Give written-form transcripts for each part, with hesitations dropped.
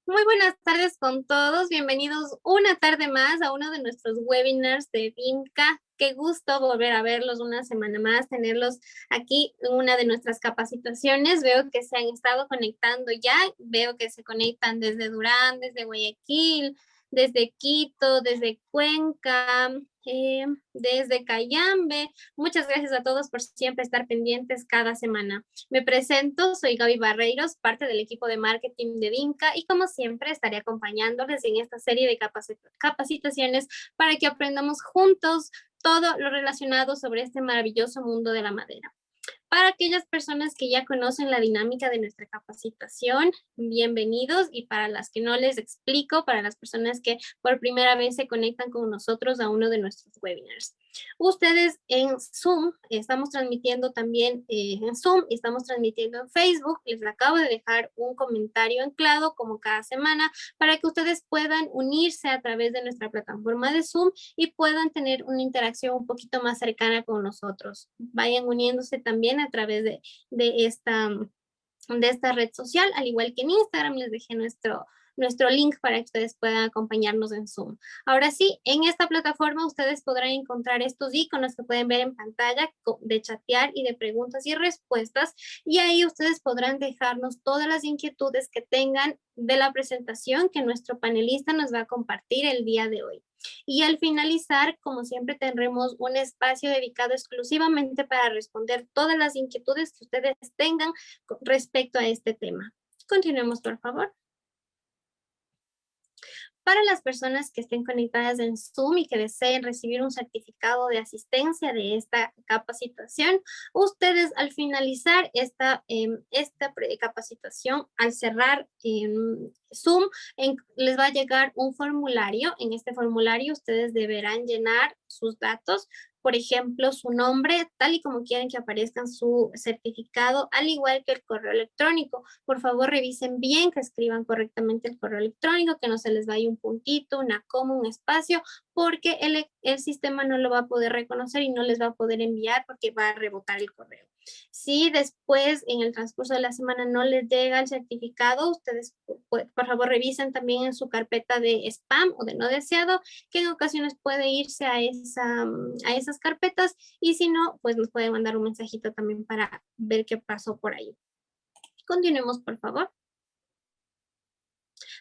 Muy buenas tardes con todos. Bienvenidos una tarde más a uno de nuestros webinars de Vinca. Qué gusto volver a verlos una semana más, tenerlos aquí en una de nuestras capacitaciones. Veo que se han estado conectando ya. Veo que se conectan desde Durán, desde Guayaquil, desde Quito, desde Cuenca, desde Cayambe. Muchas gracias a todos por siempre estar pendientes cada semana. Me presento, soy Gaby Barreiros, parte del equipo de marketing de Vinca y como siempre estaré acompañándoles en esta serie de capacitaciones para que aprendamos juntos todo lo relacionado sobre este maravilloso mundo de la madera. Para aquellas personas que ya conocen la dinámica de nuestra capacitación, bienvenidos, y para las que no les explico, para las personas que por primera vez se conectan con nosotros a uno de nuestros webinars. Ustedes en Zoom, estamos transmitiendo también en Zoom, estamos transmitiendo en Facebook. Les acabo de dejar un comentario anclado como cada semana para que ustedes puedan unirse a través de nuestra plataforma de Zoom y puedan tener una interacción un poquito más cercana con nosotros. Vayan uniéndose también a través de esta red social, al igual que en Instagram les dejé nuestro link para que ustedes puedan acompañarnos en Zoom. Ahora sí, en esta plataforma ustedes podrán encontrar estos iconos que pueden ver en pantalla de chatear y de preguntas y respuestas, y ahí ustedes podrán dejarnos todas las inquietudes que tengan de la presentación que nuestro panelista nos va a compartir el día de hoy. Y al finalizar, como siempre, tendremos un espacio dedicado exclusivamente para responder todas las inquietudes que ustedes tengan respecto a este tema. Continuemos, por favor. Para las personas que estén conectadas en Zoom y que deseen recibir un certificado de asistencia de esta capacitación, ustedes al finalizar esta capacitación, al cerrar Zoom, les va a llegar un formulario. En este formulario ustedes deberán llenar sus datos, por ejemplo, su nombre, tal y como quieren que aparezca su certificado, al igual que el correo electrónico. Por favor, revisen bien que escriban correctamente el correo electrónico, que no se les vaya un puntito, una coma, un espacio, porque el sistema no lo va a poder reconocer y no les va a poder enviar porque va a rebotar el correo. Si después, en el transcurso de la semana, no les llega el certificado, ustedes, por favor, revisen también en su carpeta de spam o de no deseado, que en ocasiones puede irse a esas carpetas, y si no, pues nos pueden mandar un mensajito también para ver qué pasó por ahí. Continuemos, por favor.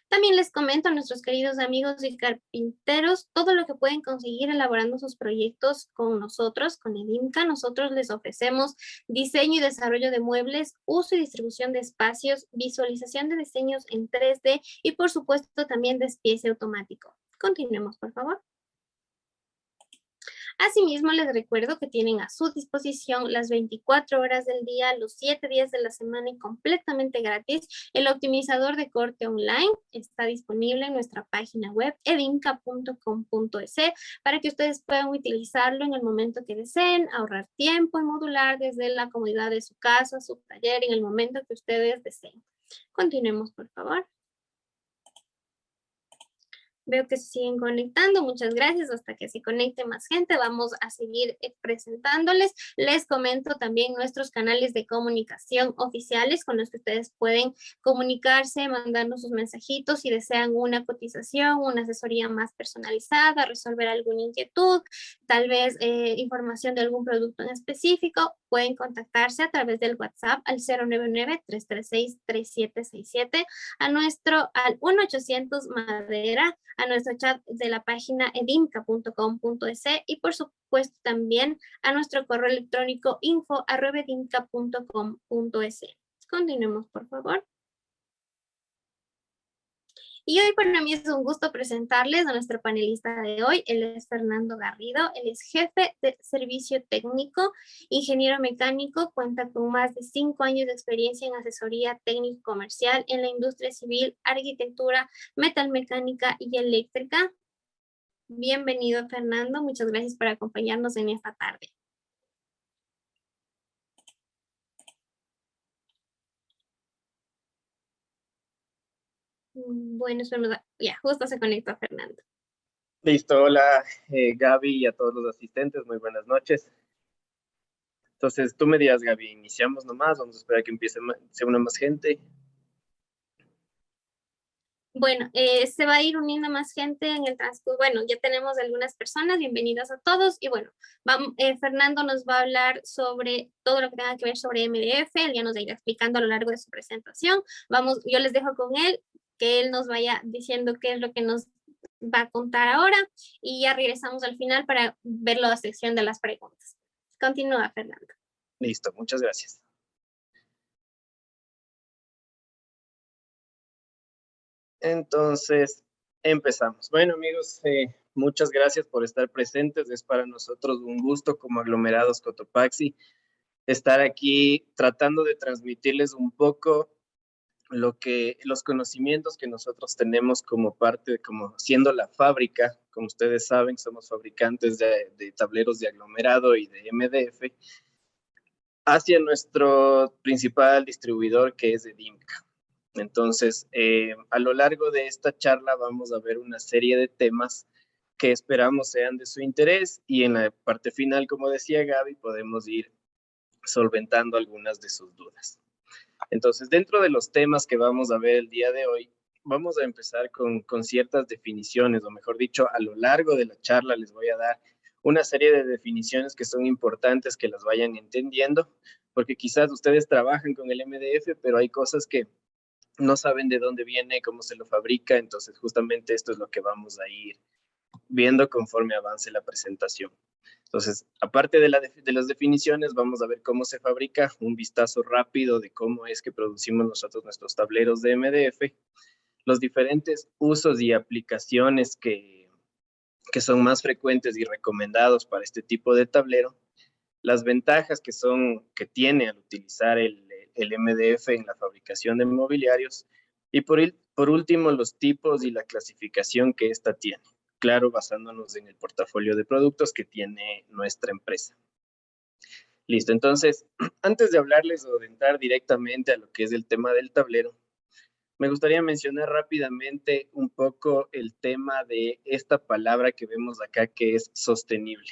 También les comento a nuestros queridos amigos y carpinteros todo lo que pueden conseguir elaborando sus proyectos con nosotros, con Edimca. Nosotros les ofrecemos diseño y desarrollo de muebles, uso y distribución de espacios, visualización de diseños en 3D y por supuesto también despiece automático. Continuemos, por favor. Asimismo, les recuerdo que tienen a su disposición las 24 horas del día, los 7 días de la semana y completamente gratis. El optimizador de corte online está disponible en nuestra página web edinca.com.es para que ustedes puedan utilizarlo en el momento que deseen, ahorrar tiempo y modular desde la comodidad de su casa, su taller, en el momento que ustedes deseen. Continuemos, por favor. Veo que se siguen conectando, muchas gracias. Hasta que se conecte más gente, vamos a seguir presentándoles. Les comento también nuestros canales de comunicación oficiales con los que ustedes pueden comunicarse, mandarnos sus mensajitos si desean una cotización, una asesoría más personalizada, resolver alguna inquietud, tal vez información de algún producto en específico. Pueden contactarse a través del WhatsApp al 099-336-3767, al 1-800 Madera, a nuestro chat de la página edinca.com.es y por supuesto también a nuestro correo electrónico info@edinca.com.es. Continuemos, por favor. Y hoy para mí es un gusto presentarles a nuestro panelista de hoy. Él es Fernando Garrido, él es jefe de servicio técnico, ingeniero mecánico, cuenta con más de 5 años de experiencia en asesoría técnico comercial en la industria civil, arquitectura, metalmecánica y eléctrica. Bienvenido, Fernando, muchas gracias por acompañarnos en esta tarde. Bueno, ya, justo se conectó Fernando. Listo, hola Gaby y a todos los asistentes, muy buenas noches. Entonces, tú me dirás, Gaby, iniciamos nomás, vamos a esperar a que se una más gente. Bueno, se va a ir uniendo más gente en el transcurso. Bueno, ya tenemos algunas personas, bienvenidas a todos. Y bueno, Fernando nos va a hablar sobre todo lo que tenga que ver sobre MDF. Él ya nos irá explicando a lo largo de su presentación. Yo les dejo con él, que él nos vaya diciendo qué es lo que nos va a contar ahora. Y ya regresamos al final para ver la sección de las preguntas. Continúa, Fernando. Listo, muchas gracias. Entonces, empezamos. Bueno, amigos, muchas gracias por estar presentes. Es para nosotros un gusto como aglomerados Cotopaxi estar aquí tratando de transmitirles un poco los conocimientos que nosotros tenemos como parte, como siendo la fábrica. Como ustedes saben, somos fabricantes de tableros de aglomerado y de MDF hacia nuestro principal distribuidor, que es de DIMCA. Entonces, a lo largo de esta charla vamos a ver una serie de temas que esperamos sean de su interés, y en la parte final, como decía Gaby, podemos ir solventando algunas de sus dudas. Entonces, dentro de los temas que vamos a ver el día de hoy, vamos a empezar con ciertas definiciones, o mejor dicho, a lo largo de la charla les voy a dar una serie de definiciones que son importantes que las vayan entendiendo, porque quizás ustedes trabajan con el MDF, pero hay cosas que no saben de dónde viene, cómo se lo fabrica. Entonces justamente esto es lo que vamos a ir viendo conforme avance la presentación. Entonces, aparte de las definiciones, vamos a ver cómo se fabrica, un vistazo rápido de cómo es que producimos nosotros nuestros tableros de MDF, los diferentes usos y aplicaciones que son más frecuentes y recomendados para este tipo de tablero, las ventajas que tiene al utilizar el MDF en la fabricación de mobiliarios, y por último, los tipos y la clasificación que ésta tiene. Claro, basándonos en el portafolio de productos que tiene nuestra empresa. Listo, entonces, antes de hablarles o de entrar directamente a lo que es el tema del tablero, me gustaría mencionar rápidamente un poco el tema de esta palabra que vemos acá, que es sostenible.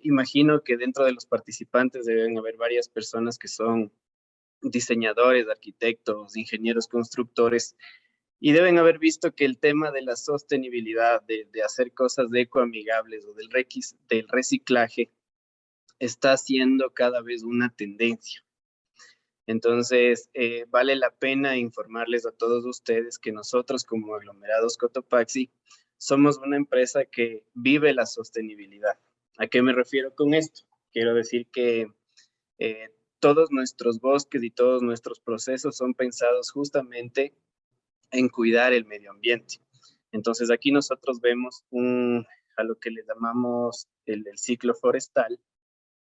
Imagino que dentro de los participantes deben haber varias personas que son diseñadores, arquitectos, ingenieros constructores, y deben haber visto que el tema de la sostenibilidad, de hacer cosas ecoamigables o del reciclaje, está siendo cada vez una tendencia. Entonces, vale la pena informarles a todos ustedes que nosotros como Aglomerados Cotopaxi somos una empresa que vive la sostenibilidad. ¿A qué me refiero con esto? Quiero decir que todos nuestros bosques y todos nuestros procesos son pensados justamente en cuidar el medio ambiente. Entonces aquí nosotros vemos a lo que le llamamos el ciclo forestal,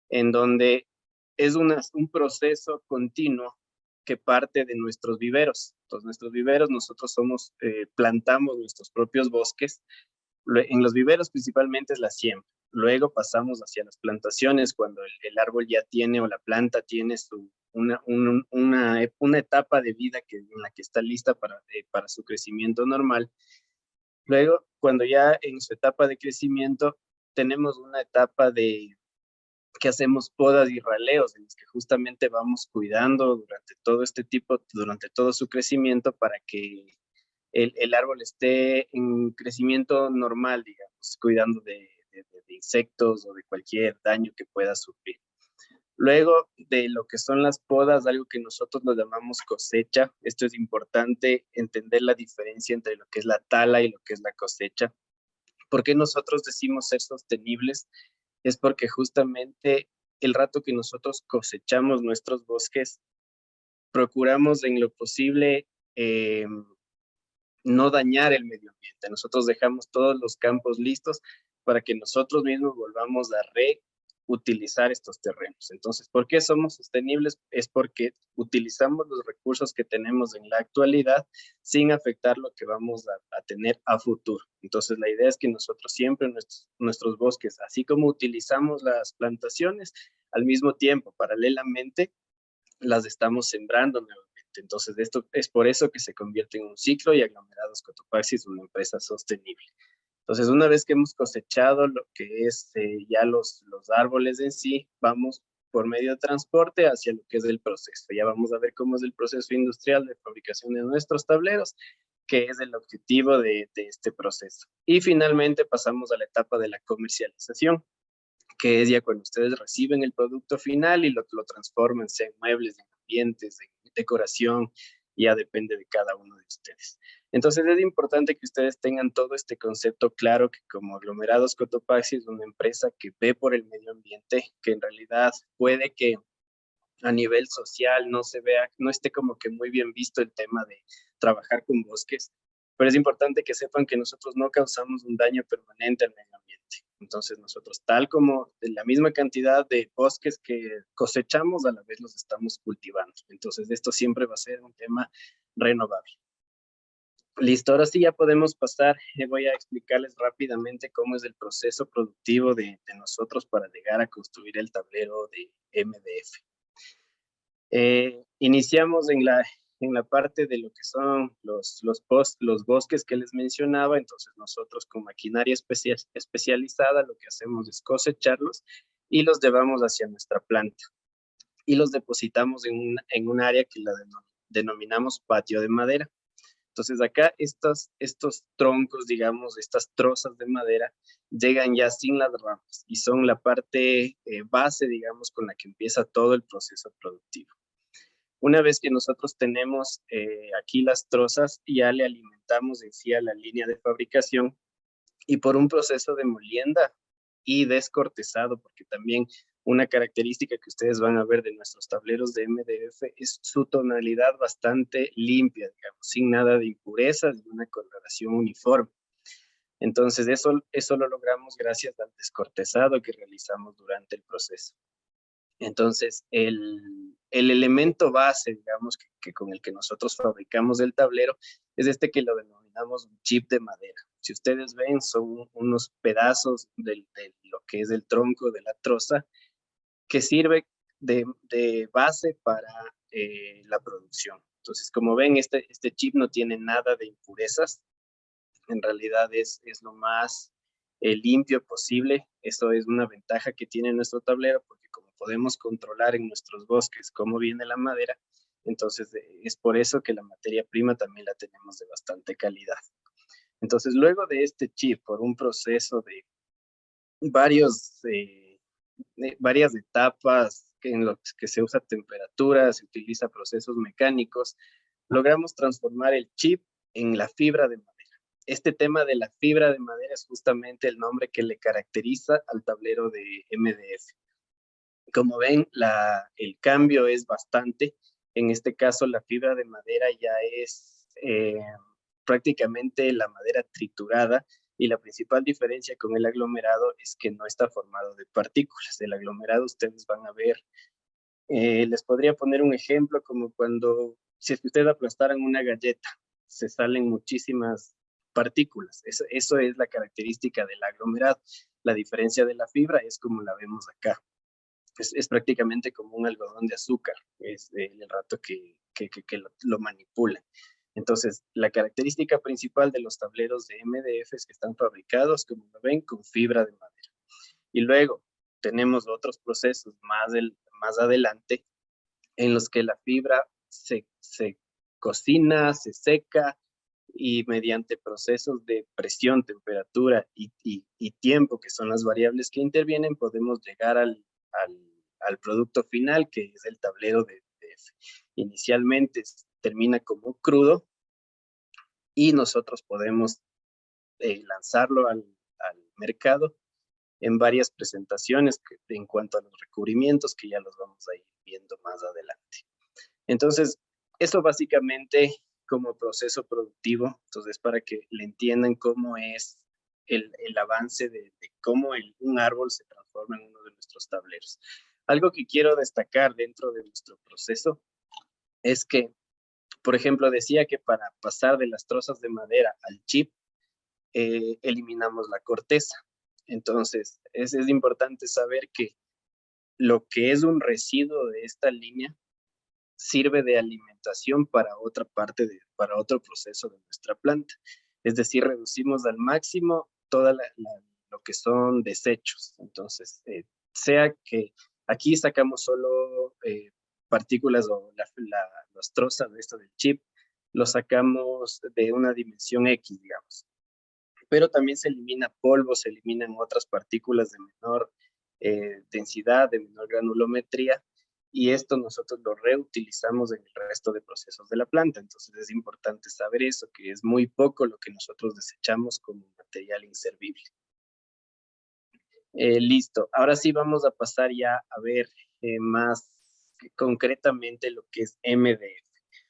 en donde es un proceso continuo que parte de nuestros viveros. Entonces, nuestros viveros, nosotros plantamos nuestros propios bosques. En los viveros principalmente es la siembra. Luego pasamos hacia las plantaciones cuando el árbol ya tiene, o la planta tiene una etapa de vida en la que está lista para su crecimiento normal. Luego, cuando ya en su etapa de crecimiento, tenemos una etapa que hacemos podas y raleos, en los que justamente vamos cuidando durante todo su crecimiento, para que el árbol esté en crecimiento normal, digamos, cuidando de insectos o de cualquier daño que pueda sufrir. Luego de lo que son las podas, algo que nosotros lo llamamos cosecha. Esto es importante entender la diferencia entre lo que es la tala y lo que es la cosecha. ¿Por qué nosotros decimos ser sostenibles? Es porque justamente el rato que nosotros cosechamos nuestros bosques, procuramos en lo posible no dañar el medio ambiente. Nosotros dejamos todos los campos listos para que nosotros mismos volvamos a reutilizar estos terrenos. Entonces, ¿por qué somos sostenibles? Es porque utilizamos los recursos que tenemos en la actualidad sin afectar lo que vamos a tener a futuro. Entonces, la idea es que nosotros siempre nuestros bosques, así como utilizamos las plantaciones, al mismo tiempo, paralelamente, las estamos sembrando nuevamente. Entonces, esto es por eso que se convierte en un ciclo, y Aglomerados Cotopaxi es una empresa sostenible. Entonces, una vez que hemos cosechado lo que es ya los árboles en sí, vamos por medio de transporte hacia lo que es el proceso. Ya vamos a ver cómo es el proceso industrial de fabricación de nuestros tableros, que es el objetivo de este proceso. Y finalmente pasamos a la etapa de la comercialización, que es ya cuando ustedes reciben el producto final y lo transforman en muebles, en ambientes, en decoración, ya depende de cada uno de ustedes. Entonces es importante que ustedes tengan todo este concepto claro, que como Aglomerados Cotopaxi es una empresa que ve por el medio ambiente, que en realidad puede que a nivel social no se vea, no esté como que muy bien visto el tema de trabajar con bosques, pero es importante que sepan que nosotros no causamos un daño permanente al medio ambiente. Entonces nosotros, tal como de la misma cantidad de bosques que cosechamos, a la vez los estamos cultivando. Entonces esto siempre va a ser un tema renovable. Listo, ahora sí ya podemos pasar. Voy a explicarles rápidamente cómo es el proceso productivo de nosotros para llegar a construir el tablero de MDF. Iniciamos en la parte de lo que son los bosques que les mencionaba. Entonces nosotros con maquinaria especializada lo que hacemos es cosecharlos y los llevamos hacia nuestra planta y los depositamos en un área que la denominamos patio de madera. Entonces acá estos troncos, digamos, estas trozas de madera llegan ya sin las ramas y son la parte base, digamos, con la que empieza todo el proceso productivo. Una vez que nosotros tenemos aquí las trozas, ya le alimentamos en sí a la línea de fabricación y por un proceso de molienda y descortezado, porque también una característica que ustedes van a ver de nuestros tableros de MDF es su tonalidad bastante limpia, digamos, sin nada de impurezas y una coloración uniforme. Entonces eso lo logramos gracias al descortezado que realizamos durante el proceso. Entonces, el elemento base, digamos, que con el que nosotros fabricamos el tablero, es este que lo denominamos un chip de madera. Si ustedes ven, son unos pedazos de lo que es el tronco de la troza, que sirve de base para la producción. Entonces, como ven, este chip no tiene nada de impurezas, en realidad es lo más limpio posible. Eso es una ventaja que tiene nuestro tablero, porque como podemos controlar en nuestros bosques cómo viene la madera, entonces es por eso que la materia prima también la tenemos de bastante calidad. Entonces, luego de este chip, por un proceso de varias etapas en los que se usa temperatura, se utiliza procesos mecánicos, logramos transformar el chip en la fibra de madera. Este tema de la fibra de madera es justamente el nombre que le caracteriza al tablero de MDF. Como ven, el cambio es bastante. En este caso, la fibra de madera ya es prácticamente la madera triturada, y la principal diferencia con el aglomerado es que no está formado de partículas. El aglomerado ustedes van a ver, les podría poner un ejemplo como cuando, si es que ustedes aplastaran una galleta, se salen muchísimas partículas. Eso es la característica del aglomerado. La diferencia de la fibra es como la vemos acá. Es prácticamente como un algodón de azúcar, es el rato que lo manipulan. Entonces, la característica principal de los tableros de MDF es que están fabricados, como lo ven, con fibra de madera. Y luego tenemos otros procesos más adelante en los que la fibra se cocina, se seca, y mediante procesos de presión, temperatura y tiempo, que son las variables que intervienen, podemos llegar al producto final, que es el tablero de MDF. Inicialmente termina como crudo y nosotros podemos lanzarlo al mercado en varias presentaciones en cuanto a los recubrimientos, que ya los vamos a ir viendo más adelante. Entonces, eso básicamente como proceso productivo. Entonces, para que le entiendan cómo es el avance de cómo un árbol se transforma en uno de nuestros tableros. Algo que quiero destacar dentro de nuestro proceso es que, por ejemplo, decía que para pasar de las trozas de madera al chip, eliminamos la corteza. Entonces, es importante saber que lo que es un residuo de esta línea sirve de alimentación para otra parte, para otro proceso de nuestra planta. Es decir, reducimos al máximo todo lo que son desechos. Entonces, sea que aquí sacamos solo partículas o las trozas de esto del chip, lo sacamos de una dimensión X, digamos. Pero también se elimina polvo, se eliminan otras partículas de menor densidad, de menor granulometría, y esto nosotros lo reutilizamos en el resto de procesos de la planta. Entonces es importante saber eso, que es muy poco lo que nosotros desechamos como material inservible. Listo, ahora sí vamos a pasar ya a ver más concretamente lo que es MDF.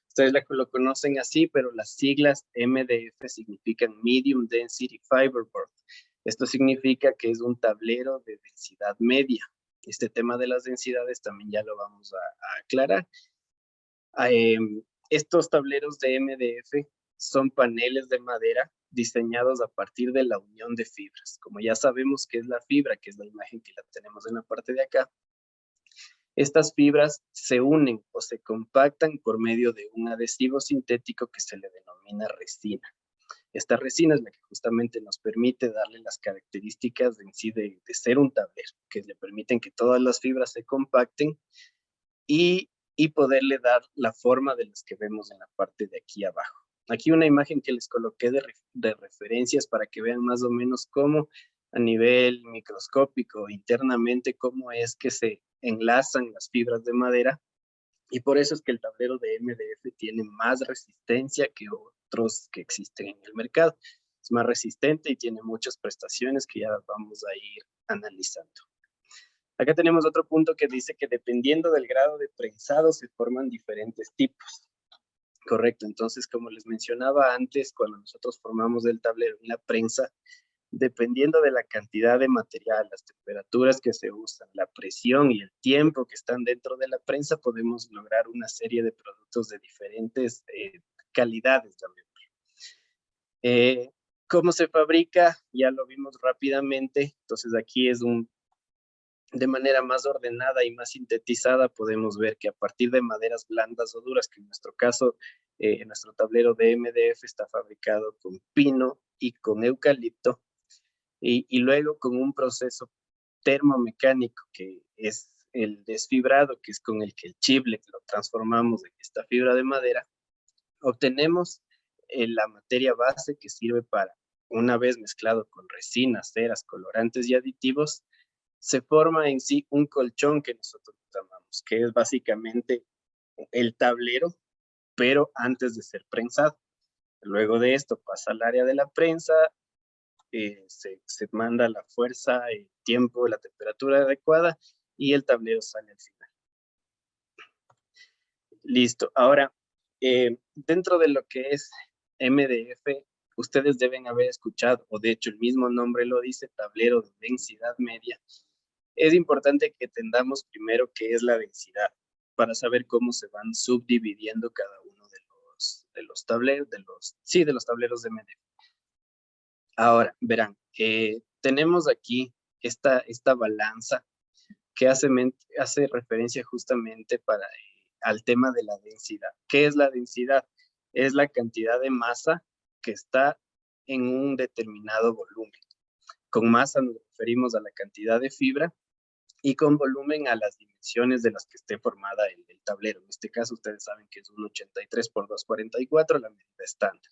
Ustedes lo conocen así, pero las siglas MDF significan Medium Density Fiberboard. Esto significa que es un tablero de densidad media. Este tema de las densidades también ya lo vamos a aclarar. Estos tableros de MDF son paneles de madera diseñados a partir de la unión de fibras. Como ya sabemos qué es la fibra, que es la imagen que la tenemos en la parte de acá, estas fibras se unen o se compactan por medio de un adhesivo sintético que se le denomina resina. Esta resina es la que justamente nos permite darle las características en sí de ser un tablero, que le permiten que todas las fibras se compacten y poderle dar la forma de las que vemos en la parte de aquí abajo. Aquí una imagen que les coloqué de referencias para que vean más o menos cómo a nivel microscópico internamente cómo es que se enlazan las fibras de madera, y por eso es que el tablero de MDF tiene más resistencia que otros que existen en el mercado. Es más resistente y tiene muchas prestaciones que ya vamos a ir analizando. Acá tenemos otro punto que dice que dependiendo del grado de prensado se forman diferentes tipos. Correcto, entonces como les mencionaba antes, cuando nosotros formamos el tablero en la prensa, dependiendo de la cantidad de material, las temperaturas que se usan, la presión y el tiempo que están dentro de la prensa, podemos lograr una serie de productos de diferentes calidades también. ¿Cómo se fabrica? Ya lo vimos rápidamente, entonces aquí es de manera más ordenada y más sintetizada, podemos ver que a partir de maderas blandas o duras, que en nuestro caso, en nuestro tablero de MDF está fabricado con pino y con eucalipto, y luego con un proceso termomecánico que es el desfibrado, que es con el que el chible lo transformamos en esta fibra de madera, obtenemos la materia base que sirve para, una vez mezclado con resinas, ceras, colorantes y aditivos, se forma en sí un colchón que nosotros llamamos, que es básicamente el tablero, pero antes de ser prensado. Luego de esto pasa al área de la prensa, se manda la fuerza, el tiempo, la temperatura adecuada y el tablero sale al final. Listo. Ahora, dentro de lo que es MDF, ustedes deben haber escuchado, o de hecho el mismo nombre lo dice, tablero de densidad media. Es importante que entendamos primero qué es la densidad para saber cómo se van subdividiendo cada uno de los tableros, de los tableros de MDF. Ahora, verán, tenemos aquí esta balanza que hace referencia justamente al tema de la densidad. ¿Qué es la densidad? Es la cantidad de masa que está en un determinado volumen. Con masa nos referimos a la cantidad de fibra y con volumen a las dimensiones de las que esté formada el tablero. En este caso, ustedes saben que es un 83 por 244, la medida estándar.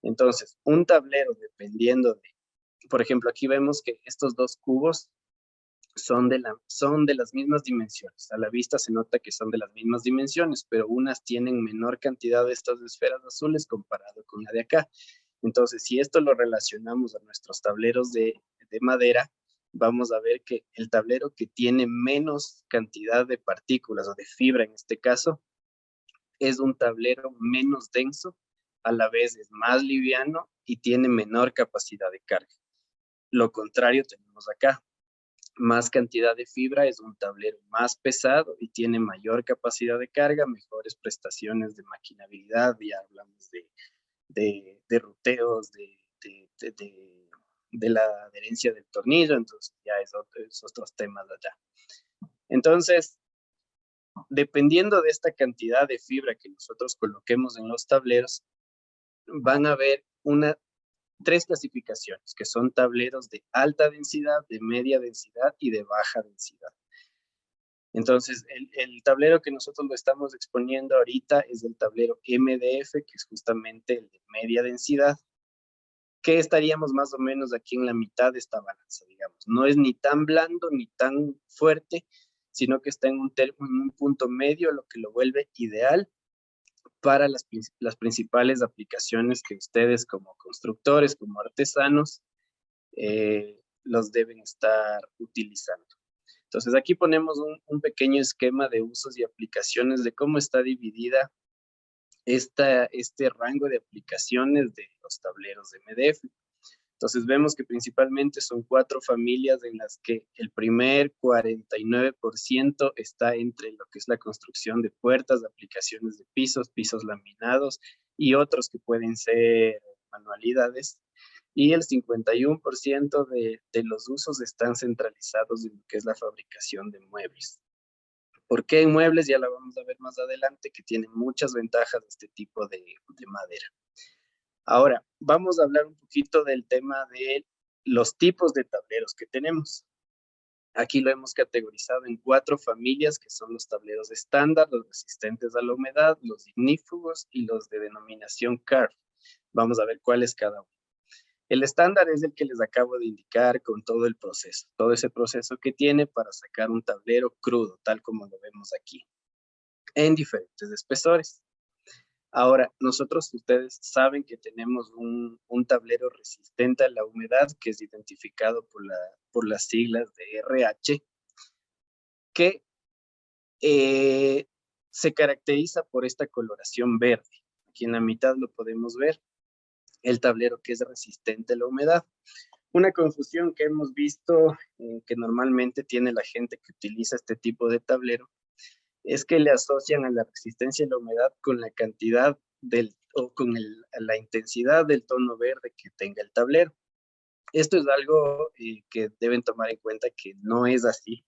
Entonces, un tablero, dependiendo por ejemplo, aquí vemos que estos dos cubos son de las mismas dimensiones. A la vista se nota que son de las mismas dimensiones, pero unas tienen menor cantidad de estas esferas azules comparado con la de acá. Entonces, si esto lo relacionamos a nuestros tableros de madera, vamos a ver que el tablero que tiene menos cantidad de partículas o de fibra en este caso, es un tablero menos denso, a la vez es más liviano y tiene menor capacidad de carga. Lo contrario tenemos acá. Más cantidad de fibra es un tablero más pesado y tiene mayor capacidad de carga, mejores prestaciones de maquinabilidad, ya hablamos de ruteos, de la adherencia del tornillo, entonces ya es otros temas allá. Entonces, dependiendo de esta cantidad de fibra que nosotros coloquemos en los tableros, van a haber tres clasificaciones, que son tableros de alta densidad, de media densidad y de baja densidad. Entonces, el tablero que nosotros lo estamos exponiendo ahorita es el tablero MDF, que es justamente el de media densidad, que estaríamos más o menos aquí en la mitad de esta balanza, digamos. No es ni tan blando ni tan fuerte, sino que está en un punto medio, lo que lo vuelve ideal para las principales aplicaciones que ustedes como constructores, como artesanos, los deben estar utilizando. Entonces aquí ponemos un pequeño esquema de usos y aplicaciones de cómo está dividida este rango de aplicaciones de los tableros de MDF. Entonces vemos que principalmente son 4 familias en las que el primer 49% está entre lo que es la construcción de puertas, de aplicaciones de pisos, pisos laminados y otros que pueden ser manualidades. Y el 51% de los usos están centralizados en lo que es la fabricación de muebles. ¿Por qué en muebles? Ya la vamos a ver más adelante, que tienen muchas ventajas de este tipo de madera. Ahora, vamos a hablar un poquito del tema de los tipos de tableros que tenemos. Aquí lo hemos categorizado en 4 familias, que son los tableros estándar, los resistentes a la humedad, los ignífugos y los de denominación CARF. Vamos a ver cuál es cada uno. El estándar es el que les acabo de indicar con todo el proceso, todo ese proceso que tiene para sacar un tablero crudo, tal como lo vemos aquí, en diferentes espesores. Ahora, ustedes saben que tenemos un tablero resistente a la humedad que es identificado por las siglas de RH, que se caracteriza por esta coloración verde. Aquí en la mitad lo podemos ver, el tablero que es resistente a la humedad. Una confusión que hemos visto, que normalmente tiene la gente que utiliza este tipo de tablero, es que le asocian a la resistencia a la humedad con la cantidad o con la intensidad del tono verde que tenga el tablero. Esto es algo que deben tomar en cuenta que no es así,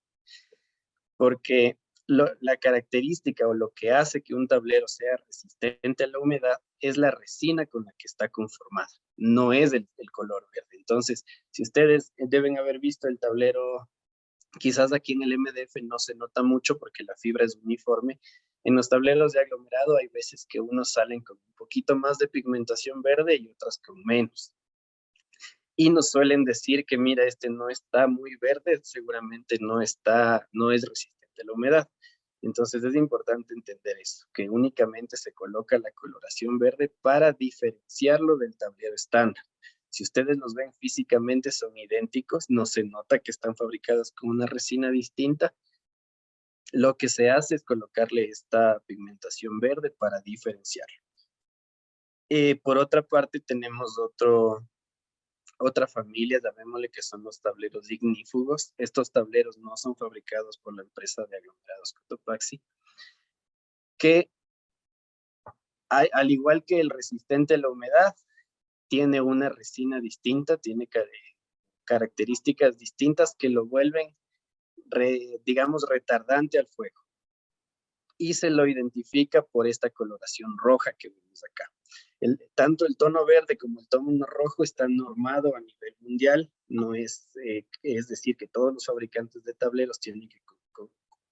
porque la característica o lo que hace que un tablero sea resistente a la humedad es la resina con la que está conformada, no es el color verde. Entonces, si ustedes deben haber visto el tablero, quizás aquí en el MDF no se nota mucho porque la fibra es uniforme. En los tableros de aglomerado hay veces que unos salen con un poquito más de pigmentación verde y otras con menos. Y nos suelen decir que mira, este no está muy verde, seguramente no es resistente a la humedad. Entonces es importante entender eso, que únicamente se coloca la coloración verde para diferenciarlo del tablero estándar. Si ustedes los ven físicamente son idénticos, no se nota que están fabricados con una resina distinta. Lo que se hace es colocarle esta pigmentación verde para diferenciarlo. Por otra parte tenemos otra familia, llamémosle, que son los tableros ignífugos. Estos tableros no son fabricados por la empresa de aglomerados Cotopaxi, que al igual que el resistente a la humedad, tiene una resina distinta, tiene características distintas que lo vuelven, digamos, retardante al fuego. Y se lo identifica por esta coloración roja que vemos acá. Tanto el tono verde como el tono rojo están normados a nivel mundial. No es decir, que todos los fabricantes de tableros tienen que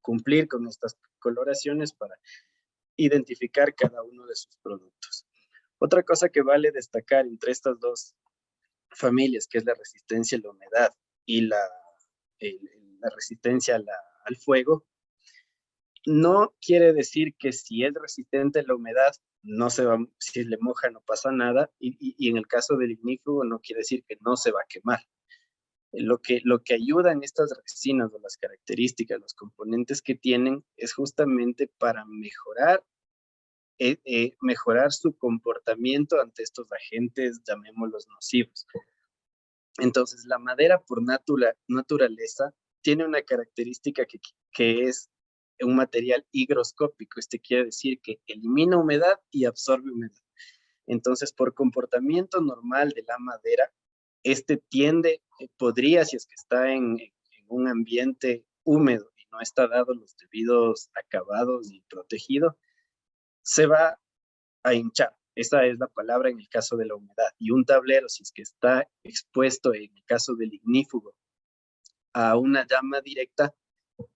cumplir con estas coloraciones para identificar cada uno de sus productos. Otra cosa que vale destacar entre estas dos familias, que es la resistencia a la humedad y la resistencia al fuego, no quiere decir que si es resistente a la humedad, si le moja no pasa nada, y en el caso del ignífugo no quiere decir que no se va a quemar. Lo que ayuda en estas resinas o las características, los componentes que tienen, es justamente para mejorar su comportamiento ante estos agentes, llamémoslos nocivos. Entonces, la madera por naturaleza tiene una característica que es un material higroscópico. Quiere decir que elimina humedad y absorbe humedad. Entonces, por comportamiento normal de la madera, podría, si es que está en un ambiente húmedo y no está dado los debidos acabados y protegido, se va a hinchar. Esa es la palabra en el caso de la humedad. Y un tablero, si es que está expuesto, en el caso del ignífugo, a una llama directa,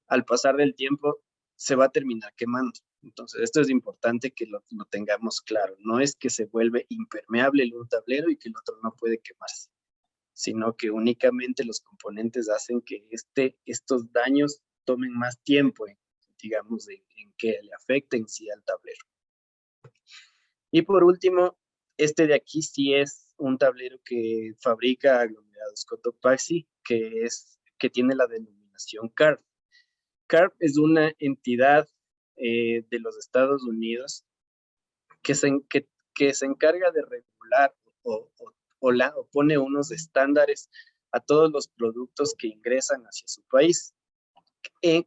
al pasar del tiempo se va a terminar quemando. Entonces, esto es importante que lo tengamos claro. No es que se vuelve impermeable un tablero y que el otro no puede quemarse, sino que únicamente los componentes hacen que estos daños tomen más tiempo, digamos, en que le afecten sí al tablero. Y por último, este de aquí sí es un tablero que fabrica aglomerados Cotopaxi, que tiene la denominación CARB. CARB es una entidad de los Estados Unidos que se encarga de regular o pone unos estándares a todos los productos que ingresan hacia su país,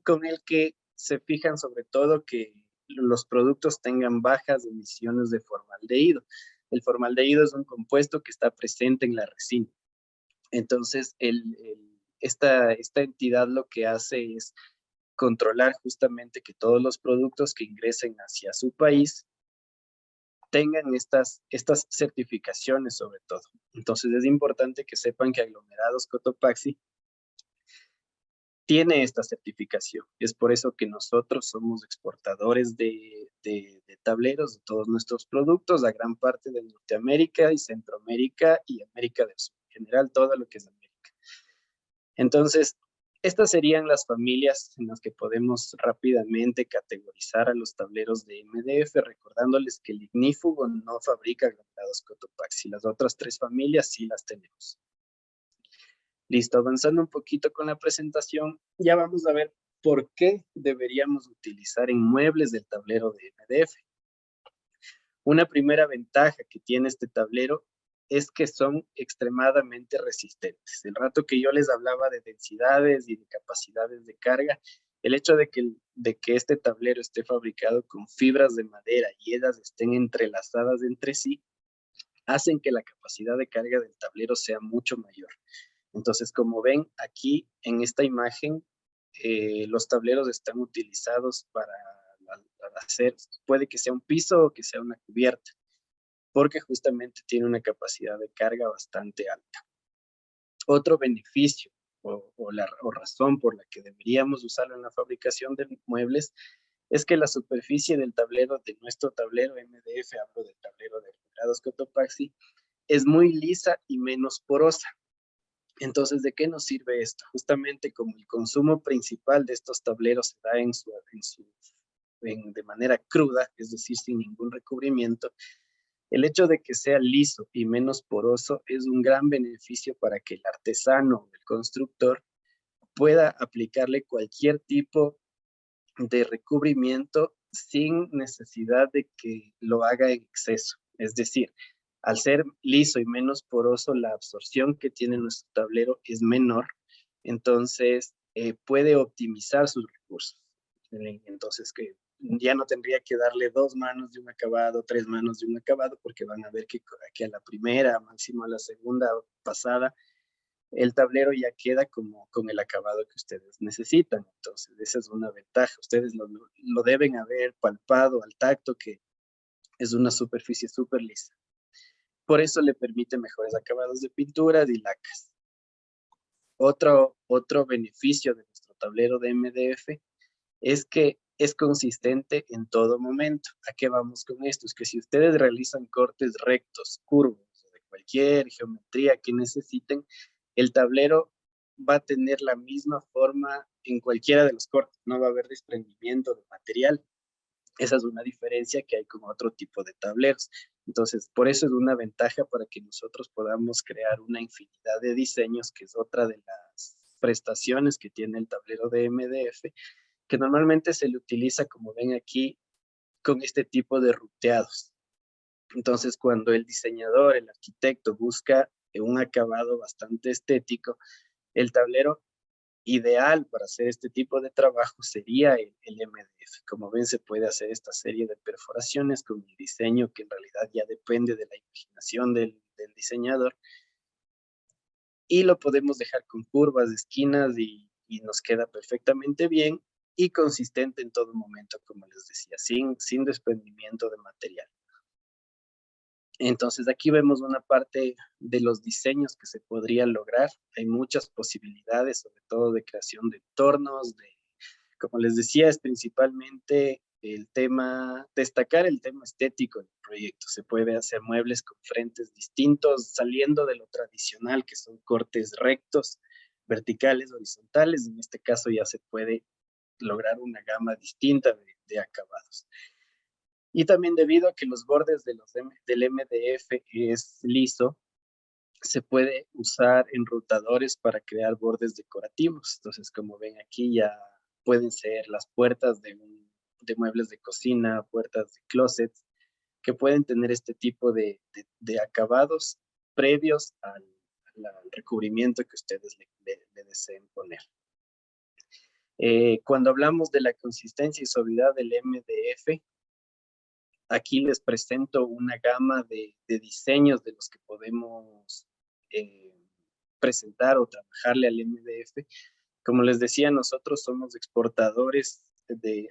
con el que se fijan sobre todo que los productos tengan bajas emisiones de formaldehído. El formaldehído es un compuesto que está presente en la resina. Entonces, esta entidad lo que hace es controlar justamente que todos los productos que ingresen hacia su país tengan estas certificaciones sobre todo. Entonces es importante que sepan que Aglomerados Cotopaxi tiene esta certificación. Es por eso que nosotros somos exportadores de tableros de todos nuestros productos a gran parte de Norteamérica y Centroamérica y América del Sur. En general, todo lo que es América. Entonces, estas serían las familias en las que podemos rápidamente categorizar a los tableros de MDF, recordándoles que el ignífugo no fabrica aglomerados Cotopaxi. Las otras tres familias sí las tenemos. Listo, avanzando un poquito con la presentación, ya vamos a ver por qué deberíamos utilizar inmuebles del tablero de MDF. Una primera ventaja que tiene este tablero es que son extremadamente resistentes. El rato que yo les hablaba de densidades y de capacidades de carga, el hecho de que este tablero esté fabricado con fibras de madera y ellas estén entrelazadas entre sí, hacen que la capacidad de carga del tablero sea mucho mayor. Entonces, como ven aquí en esta imagen, los tableros están utilizados para hacer, puede que sea un piso o que sea una cubierta, porque justamente tiene una capacidad de carga bastante alta. Otro beneficio o razón por la que deberíamos usarlo en la fabricación de muebles es que la superficie del tablero, de nuestro tablero MDF, hablo del tablero de aglomerados Cotopaxi, es muy lisa y menos porosa. Entonces, ¿de qué nos sirve esto? Justamente como el consumo principal de estos tableros se da de manera cruda, es decir, sin ningún recubrimiento, el hecho de que sea liso y menos poroso es un gran beneficio para que el artesano o el constructor pueda aplicarle cualquier tipo de recubrimiento sin necesidad de que lo haga en exceso. Es decir, al ser liso y menos poroso, la absorción que tiene nuestro tablero es menor, entonces puede optimizar sus recursos. Entonces, que ya no tendría que darle 2 manos de un acabado, 3 manos de un acabado, porque van a ver que a la primera, máximo a la segunda pasada, el tablero ya queda como con el acabado que ustedes necesitan. Entonces, esa es una ventaja. Ustedes lo deben haber palpado al tacto, que es una superficie súper lisa. Por eso le permite mejores acabados de pinturas y lacas. Otro beneficio de nuestro tablero de MDF es que es consistente en todo momento. ¿A qué vamos con esto? Es que si ustedes realizan cortes rectos, curvos, de cualquier geometría que necesiten, el tablero va a tener la misma forma en cualquiera de los cortes. No va a haber desprendimiento de material. Esa es una diferencia que hay con otro tipo de tableros. Entonces, por eso es una ventaja para que nosotros podamos crear una infinidad de diseños, que es otra de las prestaciones que tiene el tablero de MDF, que normalmente se le utiliza, como ven aquí, con este tipo de ruteados. Entonces, cuando el diseñador, el arquitecto busca un acabado bastante estético, el tablero ideal para hacer este tipo de trabajo sería el MDF. Como ven, se puede hacer esta serie de perforaciones con el diseño que en realidad ya depende de la imaginación del diseñador, y lo podemos dejar con curvas, esquinas y nos queda perfectamente bien y consistente en todo momento, como les decía, sin desprendimiento de material. Entonces aquí vemos una parte de los diseños que se podrían lograr. Hay muchas posibilidades, sobre todo de creación de entornos, de Como les decía, es principalmente el tema, destacar el tema estético del proyecto. Se puede hacer muebles con frentes distintos, saliendo de lo tradicional, que son cortes rectos, verticales, horizontales. En este caso ya se puede lograr una gama distinta de acabados. Y también debido a que los bordes de del MDF es liso, se puede usar enrutadores para crear bordes decorativos. Entonces, como ven aquí, ya pueden ser las puertas de muebles de cocina, puertas de closet, que pueden tener este tipo de acabados previos al recubrimiento que ustedes le deseen poner. Cuando hablamos de la consistencia y suavidad del MDF, aquí les presento una gama de diseños de los que podemos presentar o trabajarle al MDF. Como les decía, nosotros somos exportadores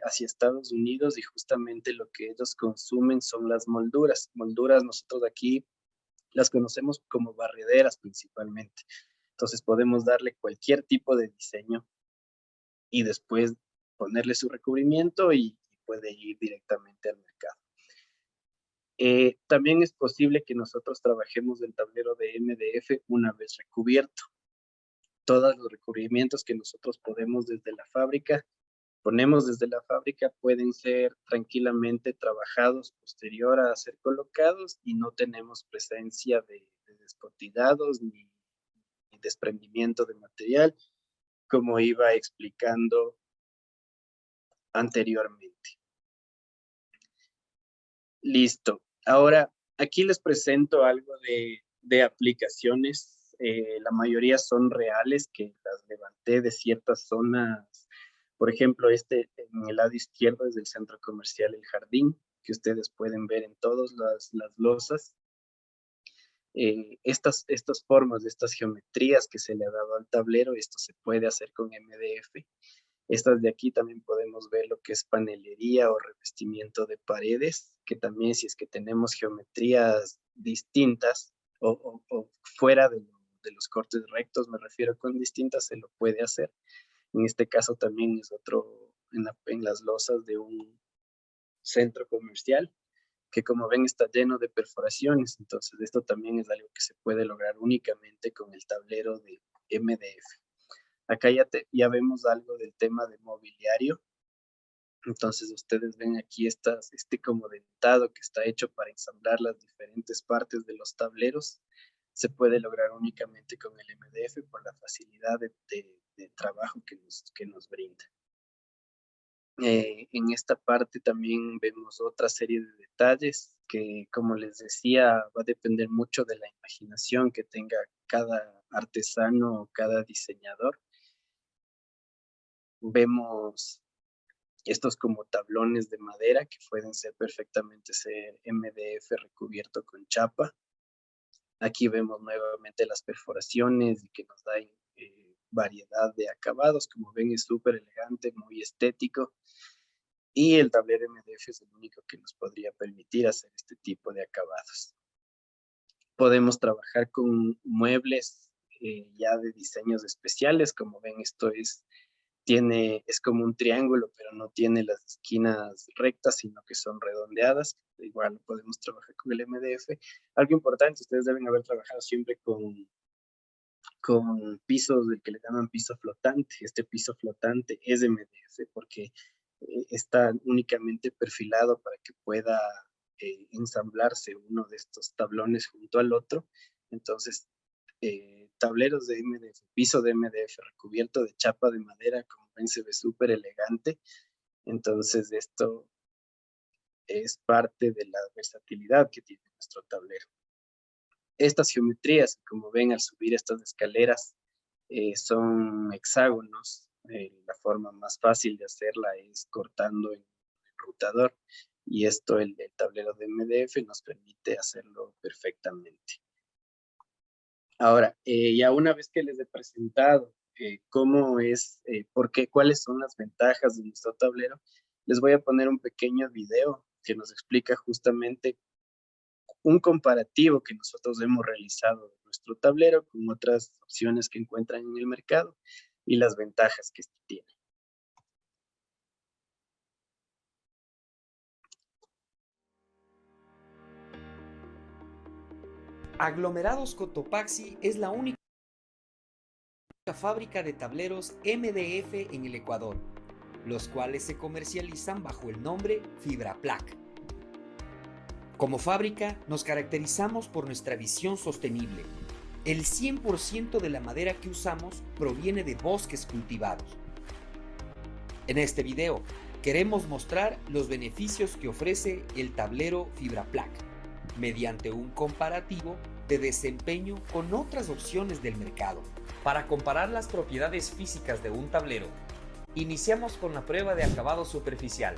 hacia Estados Unidos y justamente lo que ellos consumen son las molduras. Molduras nosotros aquí las conocemos como barrederas principalmente. Entonces podemos darle cualquier tipo de diseño y después ponerle su recubrimiento y puede ir directamente al mercado. También es posible que nosotros trabajemos el tablero de MDF una vez recubierto. Todos los recubrimientos que nosotros ponemos desde la fábrica pueden ser tranquilamente trabajados posterior a ser colocados y no tenemos presencia de despotillados ni desprendimiento de material, como iba explicando anteriormente. Listo. Ahora, aquí les presento algo de aplicaciones. La mayoría son reales, que las levanté de ciertas zonas. Por ejemplo, en el lado izquierdo es del centro comercial El Jardín, que ustedes pueden ver en todas las losas. Estas formas, estas geometrías que se le ha dado al tablero, esto se puede hacer con MDF. Estas de aquí también podemos ver lo que es panelería o revestimiento de paredes, que también si es que tenemos geometrías distintas o fuera de los cortes rectos, me refiero con distintas, se lo puede hacer. En este caso también es otro, en las losas de un centro comercial, que como ven está lleno de perforaciones, entonces esto también es algo que se puede lograr únicamente con el tablero de MDF. Acá ya vemos algo del tema de mobiliario. Entonces ustedes ven aquí este como dentado que está hecho para ensamblar las diferentes partes de los tableros. Se puede lograr únicamente con el MDF por la facilidad de trabajo que nos brinda. En esta parte también vemos otra serie de detalles que, como les decía, va a depender mucho de la imaginación que tenga cada artesano o cada diseñador. Vemos estos como tablones de madera que pueden ser perfectamente ser MDF recubierto con chapa. Aquí vemos nuevamente las perforaciones y que nos da variedad de acabados. Como ven, es súper elegante, muy estético. Y el tablero MDF es el único que nos podría permitir hacer este tipo de acabados. Podemos trabajar con muebles ya de diseños especiales. Como ven, esto es como un triángulo, pero no tiene las esquinas rectas, sino que son redondeadas. Igual podemos trabajar con el MDF. Algo importante, ustedes deben haber trabajado siempre con pisos del que le llaman piso flotante. Este piso flotante es de MDF porque está únicamente perfilado para que pueda ensamblarse uno de estos tablones junto al otro. Entonces, tableros de MDF, piso de MDF recubierto de chapa de madera, como ven, se ve súper elegante. Entonces, esto es parte de la versatilidad que tiene nuestro tablero. Estas geometrías, como ven al subir estas escaleras, son hexágonos. La forma más fácil de hacerla es cortando en el enrutador, y esto el tablero de MDF nos permite hacerlo perfectamente. Ahora, ya una vez que les he presentado cómo es, cuáles son las ventajas de nuestro tablero, les voy a poner un pequeño video que nos explica justamente un comparativo que nosotros hemos realizado de nuestro tablero con otras opciones que encuentran en el mercado y las ventajas que este tiene. Aglomerados Cotopaxi es la única fábrica de tableros MDF en el Ecuador, los cuales se comercializan bajo el nombre FibraPlac. Como fábrica nos caracterizamos por nuestra visión sostenible. El 100% de la madera que usamos proviene de bosques cultivados. En este video queremos mostrar los beneficios que ofrece el tablero FibraPlac mediante un comparativo de desempeño con otras opciones del mercado. Para comparar las propiedades físicas de un tablero, iniciamos con la prueba de acabado superficial,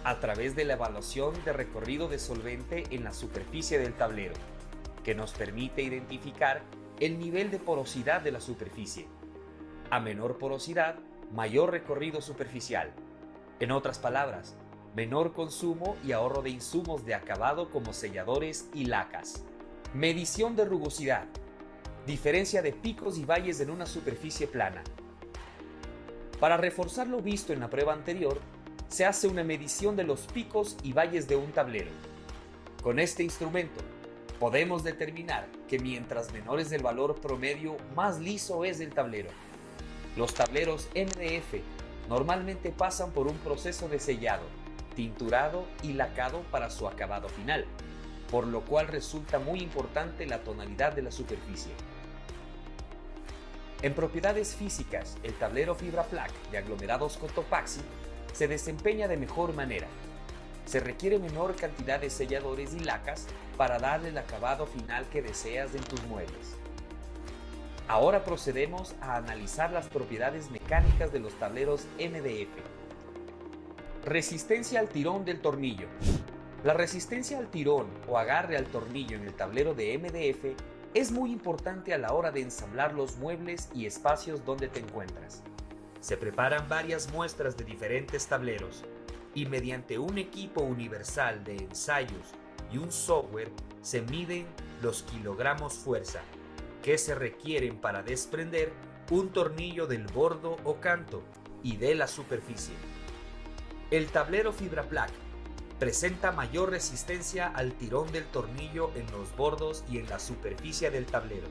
a través de la evaluación de recorrido de solvente en la superficie del tablero, que nos permite identificar el nivel de porosidad de la superficie. A menor porosidad, mayor recorrido superficial. En otras palabras, menor consumo y ahorro de insumos de acabado como selladores y lacas. Medición de rugosidad. Diferencia de picos y valles en una superficie plana. Para reforzar lo visto en la prueba anterior, se hace una medición de los picos y valles de un tablero. Con este instrumento, podemos determinar que mientras menor es el valor promedio, más liso es el tablero. Los tableros MDF normalmente pasan por un proceso de sellado, tinturado y lacado para su acabado final, por lo cual resulta muy importante la tonalidad de la superficie. En propiedades físicas, el tablero FibraPlac de aglomerados Cotopaxi se desempeña de mejor manera. Se requiere menor cantidad de selladores y lacas para darle el acabado final que deseas en tus muebles. Ahora procedemos a analizar las propiedades mecánicas de los tableros MDF. Resistencia al tirón del tornillo. La resistencia al tirón o agarre al tornillo en el tablero de MDF es muy importante a la hora de ensamblar los muebles y espacios donde te encuentras. Se preparan varias muestras de diferentes tableros y mediante un equipo universal de ensayos y un software se miden los kilogramos fuerza que se requieren para desprender un tornillo del bordo o canto y de la superficie. El tablero FibraPlac presenta mayor resistencia al tirón del tornillo en los bordos y en la superficie del tablero.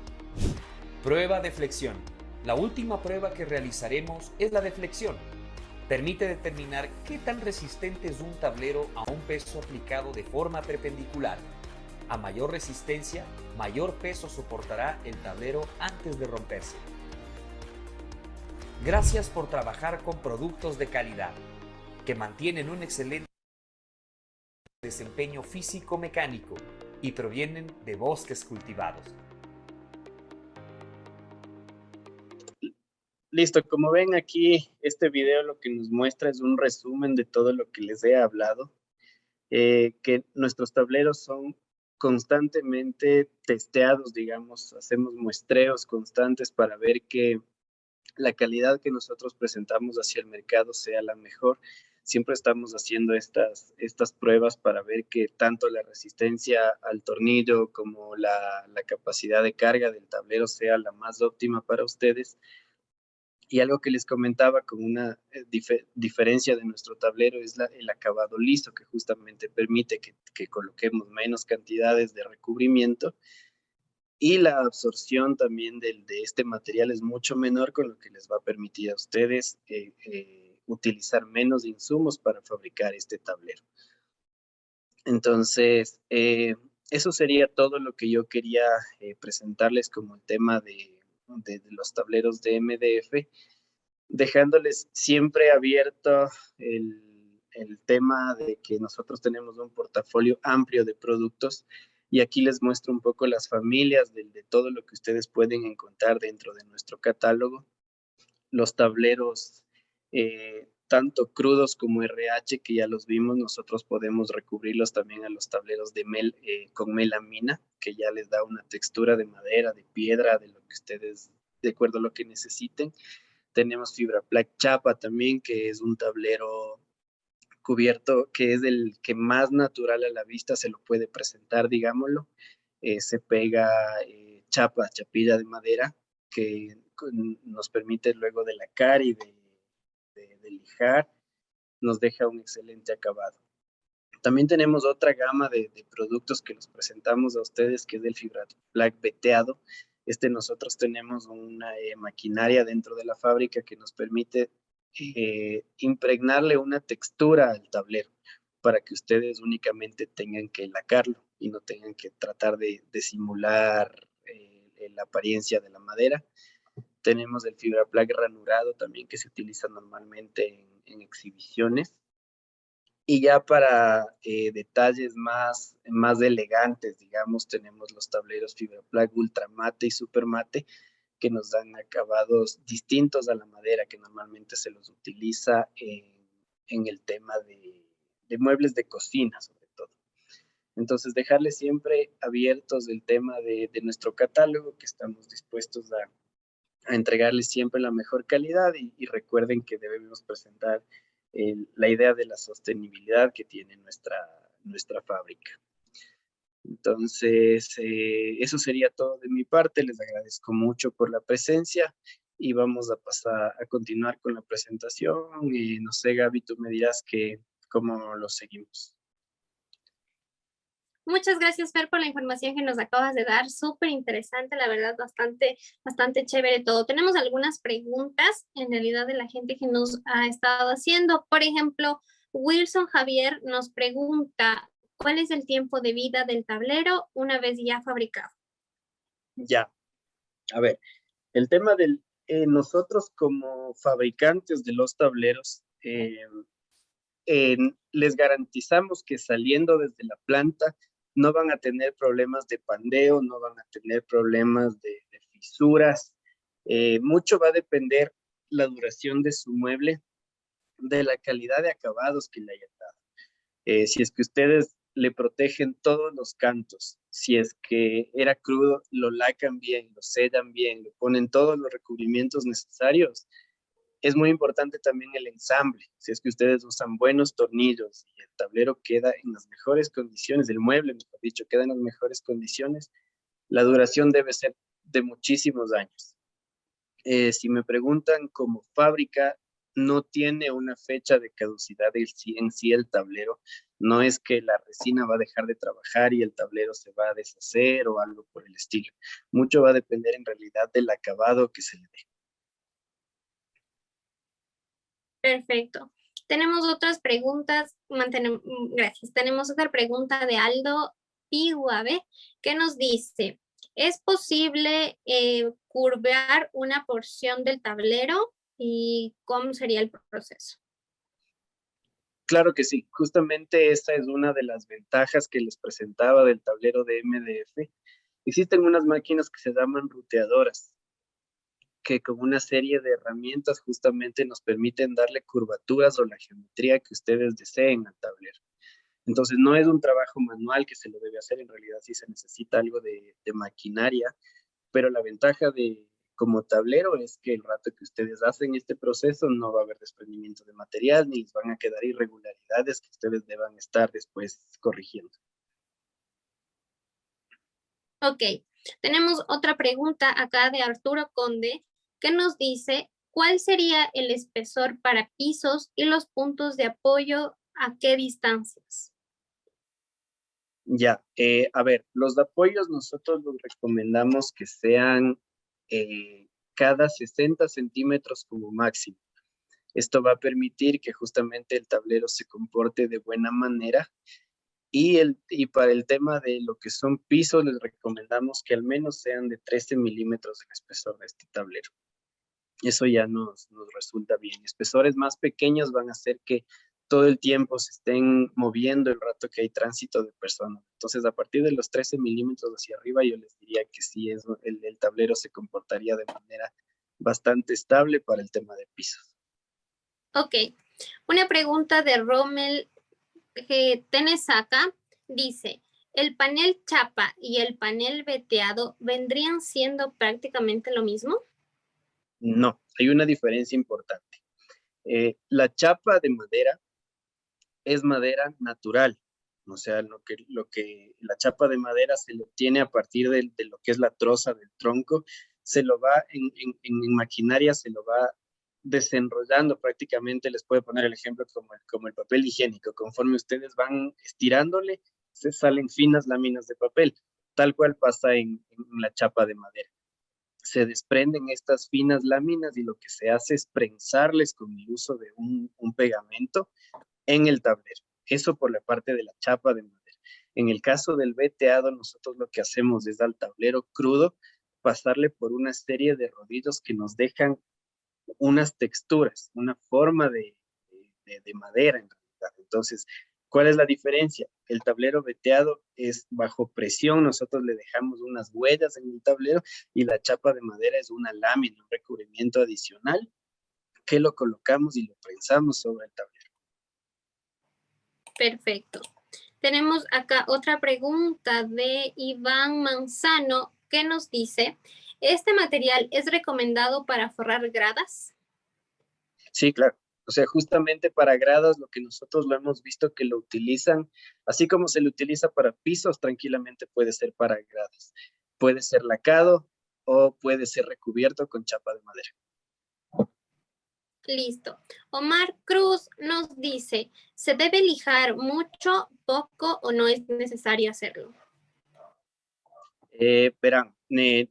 Prueba de flexión. La última prueba que realizaremos es la de flexión. Permite determinar qué tan resistente es un tablero a un peso aplicado de forma perpendicular. A mayor resistencia, mayor peso soportará el tablero antes de romperse. Gracias por trabajar con productos de calidad, que mantienen un excelente desempeño físico-mecánico y provienen de bosques cultivados. Listo, como ven aquí, este video lo que nos muestra es un resumen de todo lo que les he hablado, que nuestros tableros son constantemente testeados, digamos, hacemos muestreos constantes para ver que la calidad que nosotros presentamos hacia el mercado sea la mejor. Siempre estamos haciendo estas pruebas para ver que tanto la resistencia al tornillo como la capacidad de carga del tablero sea la más óptima para ustedes. Y algo que les comentaba con una diferencia de nuestro tablero es el acabado liso, que justamente permite que coloquemos menos cantidades de recubrimiento y la absorción también de este material es mucho menor, con lo que les va a permitir a ustedes utilizar menos insumos para fabricar este tablero. Entonces, eso sería todo lo que yo quería presentarles como el tema de los tableros de MDF, dejándoles siempre abierto el tema de que nosotros tenemos un portafolio amplio de productos y aquí les muestro un poco las familias de todo lo que ustedes pueden encontrar dentro de nuestro catálogo. Los tableros, tanto crudos como RH, que ya los vimos, nosotros podemos recubrirlos también a los tableros con melamina, que ya les da una textura de madera, de piedra, de lo que ustedes, de acuerdo a lo que necesiten. Tenemos FibraPlac Chapa también, que es un tablero cubierto, que es el que más natural a la vista se lo puede presentar, digámoslo. Se pega chapilla de madera, que nos permite luego de lacar y de lijar, nos deja un excelente acabado. También tenemos otra gama de productos que los presentamos a ustedes, que es del FibraPlac veteado. Nosotros tenemos una maquinaria dentro de la fábrica que nos permite impregnarle una textura al tablero para que ustedes únicamente tengan que lacarlo y no tengan que tratar de simular la apariencia de la madera. Tenemos el FibraPlac ranurado también, que se utiliza normalmente en exhibiciones. Y ya para detalles más elegantes, digamos, tenemos los tableros FibraPlac Ultramate y Supermate, que nos dan acabados distintos a la madera, que normalmente se los utiliza en el tema de muebles de cocina, sobre todo. Entonces, dejarles siempre abiertos el tema de nuestro catálogo, que estamos dispuestos a entregarles siempre la mejor calidad, y recuerden que debemos presentar la idea de la sostenibilidad que tiene nuestra fábrica. Entonces, eso sería todo de mi parte. Les agradezco mucho por la presencia y vamos a pasar a continuar con la presentación. No sé, Gaby, tú me dirás cómo lo seguimos. Muchas gracias, Fer, por la información que nos acabas de dar. Súper interesante, la verdad, bastante chévere todo. Tenemos algunas preguntas, en realidad, de la gente que nos ha estado haciendo. Por ejemplo, Wilson Javier nos pregunta, ¿cuál es el tiempo de vida del tablero una vez ya fabricado? Ya, a ver, el tema nosotros como fabricantes de los tableros, les garantizamos que saliendo desde la planta no van a tener problemas de pandeo, no van a tener problemas de fisuras. Mucho va a depender la duración de su mueble, de la calidad de acabados que le hayan dado. Si es que ustedes le protegen todos los cantos, si es que era crudo, lo lacan bien, lo sellan bien, le ponen todos los recubrimientos necesarios. Es muy importante también el ensamble. Si es que ustedes usan buenos tornillos y el tablero queda en las mejores condiciones, el mueble, mejor dicho, queda en las mejores condiciones, la duración debe ser de muchísimos años. Si me preguntan, como fábrica, no tiene una fecha de caducidad en sí el tablero. No es que la resina va a dejar de trabajar y el tablero se va a deshacer o algo por el estilo. Mucho va a depender en realidad del acabado que se le dé. Perfecto. Tenemos otras preguntas. Gracias. Tenemos otra pregunta de Aldo Piguave, que nos dice, ¿es posible curvear una porción del tablero y cómo sería el proceso? Claro que sí. Justamente esa es una de las ventajas que les presentaba del tablero de MDF. Existen unas máquinas que se llaman ruteadoras, que con una serie de herramientas justamente nos permiten darle curvaturas o la geometría que ustedes deseen al tablero. Entonces, no es un trabajo manual que se lo debe hacer, en realidad sí se necesita algo de maquinaria, pero la ventaja como tablero es que el rato que ustedes hacen este proceso no va a haber desprendimiento de material ni les van a quedar irregularidades que ustedes deban estar después corrigiendo. Ok, tenemos otra pregunta acá de Arturo Conde, que nos dice, ¿cuál sería el espesor para pisos y los puntos de apoyo a qué distancias? Ya, a ver, los apoyos nosotros los recomendamos que sean cada 60 centímetros como máximo. Esto va a permitir que justamente el tablero se comporte de buena manera. Y para el tema de lo que son pisos, les recomendamos que al menos sean de 13 milímetros el espesor de este tablero. Eso ya nos resulta bien. Espesores más pequeños van a hacer que todo el tiempo se estén moviendo el rato que hay tránsito de personas. Entonces, a partir de los 13 milímetros hacia arriba, yo les diría que sí, el tablero se comportaría de manera bastante estable para el tema de pisos. Ok, una pregunta de Rommel Tenesaca dice, ¿el panel chapa y el panel veteado vendrían siendo prácticamente lo mismo? No, hay una diferencia importante. La chapa de madera es madera natural, o sea, la chapa de madera se lo obtiene a partir de lo que es la troza del tronco, se lo va en maquinaria, se lo va desenrollando prácticamente, les puedo poner el ejemplo como el papel higiénico. Conforme ustedes van estirándole, se salen finas láminas de papel, tal cual pasa en la chapa de madera. Se desprenden estas finas láminas y lo que se hace es prensarles con el uso de un pegamento en el tablero. Eso por la parte de la chapa de madera. En el caso del veteado, nosotros lo que hacemos es al tablero crudo pasarle por una serie de rodillos que nos dejan unas texturas, una forma de madera en realidad. Entonces, ¿cuál es la diferencia? El tablero veteado es bajo presión, nosotros le dejamos unas huellas en el tablero y la chapa de madera es una lámina, un recubrimiento adicional que lo colocamos y lo prensamos sobre el tablero. Perfecto. Tenemos acá otra pregunta de Iván Manzano que nos dice, ¿este material es recomendado para forrar gradas? Sí, claro. O sea, justamente para gradas, lo que nosotros lo hemos visto que lo utilizan, así como se lo utiliza para pisos, tranquilamente puede ser para gradas. Puede ser lacado o puede ser recubierto con chapa de madera. Listo. Omar Cruz nos dice, ¿se debe lijar mucho, poco o no es necesario hacerlo? Verán,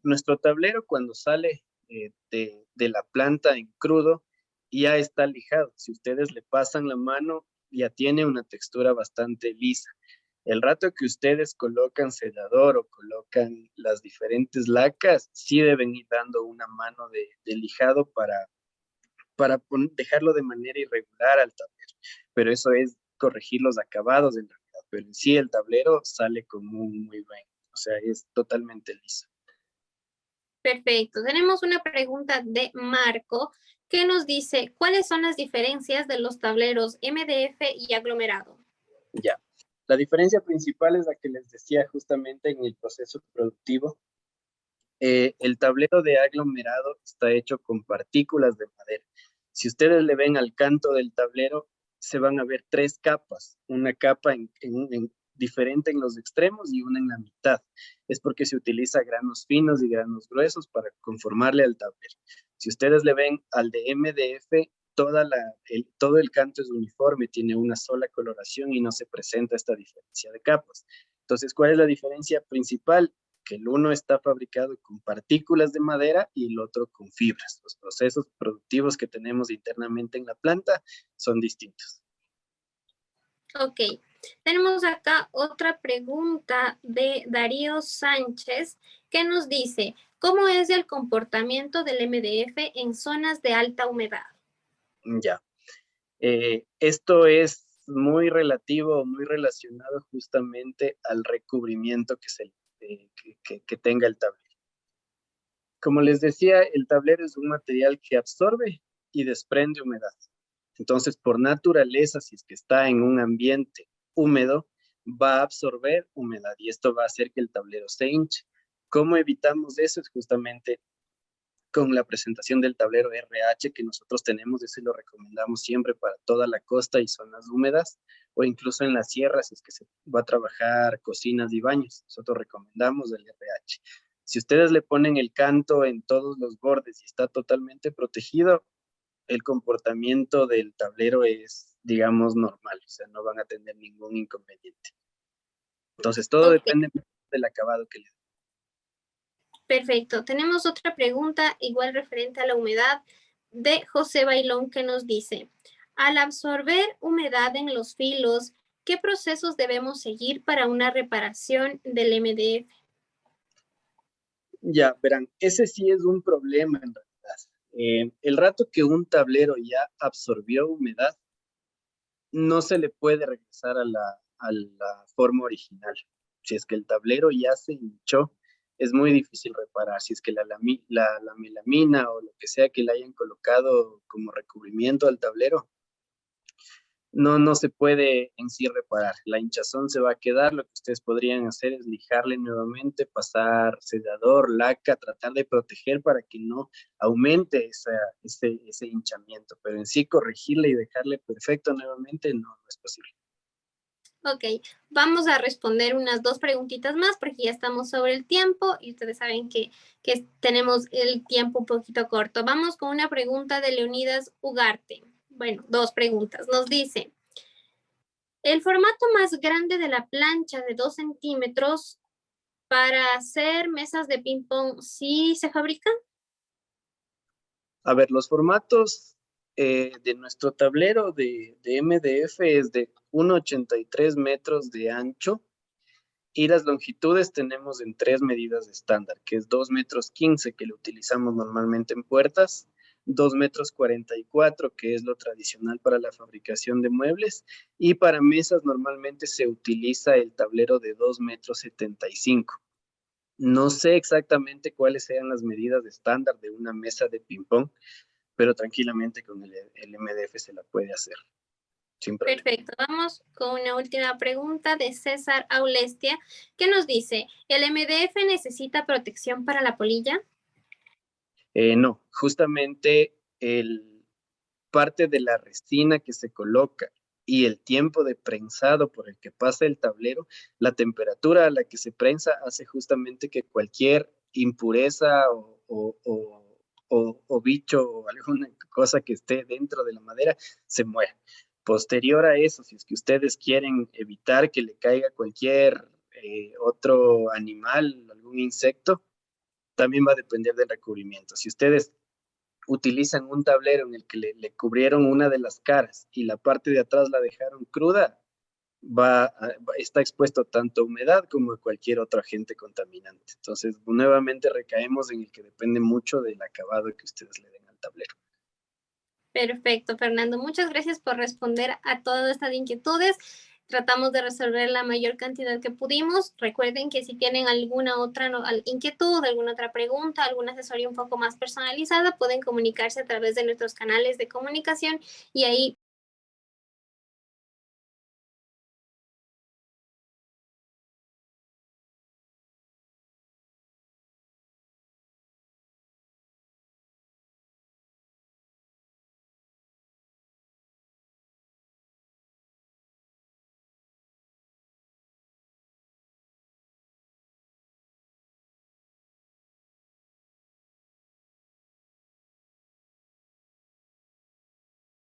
nuestro tablero cuando sale de la planta en crudo ya está lijado. Si ustedes le pasan la mano, ya tiene una textura bastante lisa. El rato que ustedes colocan sellador o colocan las diferentes lacas, sí deben ir dando una mano de lijado para dejarlo de manera irregular al tablero. Pero eso es corregir los acabados en realidad. Pero en sí el tablero sale como muy bien. O sea, es totalmente liso. Perfecto. Tenemos una pregunta de Marco que nos dice, ¿cuáles son las diferencias de los tableros MDF y aglomerado? Ya. La diferencia principal es la que les decía justamente en el proceso productivo. El tablero de aglomerado está hecho con partículas de madera. Si ustedes le ven al canto del tablero, se van a ver tres capas. Una capa diferente en los extremos y una en la mitad. Es porque se utiliza granos finos y granos gruesos para conformarle al tablero. Si ustedes le ven al de MDF, todo el canto es uniforme, tiene una sola coloración y no se presenta esta diferencia de capas. Entonces, ¿cuál es la diferencia principal? Que el uno está fabricado con partículas de madera y el otro con fibras. Los procesos productivos que tenemos internamente en la planta son distintos. Ok. Tenemos acá otra pregunta de Darío Sánchez que nos dice, ¿cómo es el comportamiento del MDF en zonas de alta humedad? Ya. Esto es muy relativo, muy relacionado justamente al recubrimiento que tenga el tablero. Como les decía, el tablero es un material que absorbe y desprende humedad. Entonces, por naturaleza, si es que está en un ambiente húmedo, va a absorber humedad y esto va a hacer que el tablero se hinche. ¿Cómo evitamos eso? Es justamente con la presentación del tablero RH que nosotros tenemos, ese lo recomendamos siempre para toda la costa y zonas húmedas, o incluso en las sierras, si es que se va a trabajar cocinas y baños. Nosotros recomendamos el RH. Si ustedes le ponen el canto en todos los bordes y está totalmente protegido, el comportamiento del tablero es, digamos, normal, o sea, no van a tener ningún inconveniente. Entonces, todo depende del acabado que le den. Perfecto. Tenemos otra pregunta igual referente a la humedad de José Bailón que nos dice, al absorber humedad en los filos, ¿qué procesos debemos seguir para una reparación del MDF? Ya, verán, ese sí es un problema en realidad. El rato que un tablero ya absorbió humedad, no se le puede regresar a la forma original. Si es que el tablero ya se hinchó, es muy difícil reparar. Si es que la melamina o lo que sea que le hayan colocado como recubrimiento al tablero, no se puede en sí reparar. La hinchazón se va a quedar. Lo que ustedes podrían hacer es lijarle nuevamente, pasar sellador, laca, tratar de proteger para que no aumente ese hinchamiento. Pero en sí corregirle y dejarle perfecto nuevamente no es posible. Ok, vamos a responder unas 2 preguntitas más porque ya estamos sobre el tiempo y ustedes saben que tenemos el tiempo un poquito corto. Vamos con una pregunta de Leonidas Ugarte. Bueno, 2 preguntas. Nos dice, ¿el formato más grande de la plancha de 2 centímetros para hacer mesas de ping pong sí se fabrica? A ver, los formatos de nuestro tablero de MDF es de 1,83 metros de ancho y las longitudes tenemos en 3 medidas estándar, que es 2,15 metros, que lo utilizamos normalmente en puertas, 2,44 metros, que es lo tradicional para la fabricación de muebles, y para mesas normalmente se utiliza el tablero de 2,75 metros. No sé exactamente cuáles sean las medidas estándar de una mesa de ping-pong, pero tranquilamente con el MDF se la puede hacer, sin problema. Perfecto, vamos con una última pregunta de César Aulestia, que nos dice, ¿el MDF necesita protección para la polilla? No, justamente parte de la resina que se coloca y el tiempo de prensado por el que pasa el tablero, la temperatura a la que se prensa hace justamente que cualquier impureza o bicho o alguna cosa que esté dentro de la madera se muera. Posterior a eso, si es que ustedes quieren evitar que le caiga cualquier otro animal, algún insecto, también va a depender del recubrimiento. Si ustedes utilizan un tablero en el que le cubrieron una de las caras y la parte de atrás la dejaron cruda, está expuesto tanto a humedad como a cualquier otro agente contaminante. Entonces, nuevamente recaemos en el que depende mucho del acabado que ustedes le den al tablero. Perfecto, Fernando. Muchas gracias por responder a todas estas inquietudes. Tratamos de resolver la mayor cantidad que pudimos. Recuerden que si tienen alguna otra inquietud, alguna otra pregunta, alguna asesoría un poco más personalizada, pueden comunicarse a través de nuestros canales de comunicación y ahí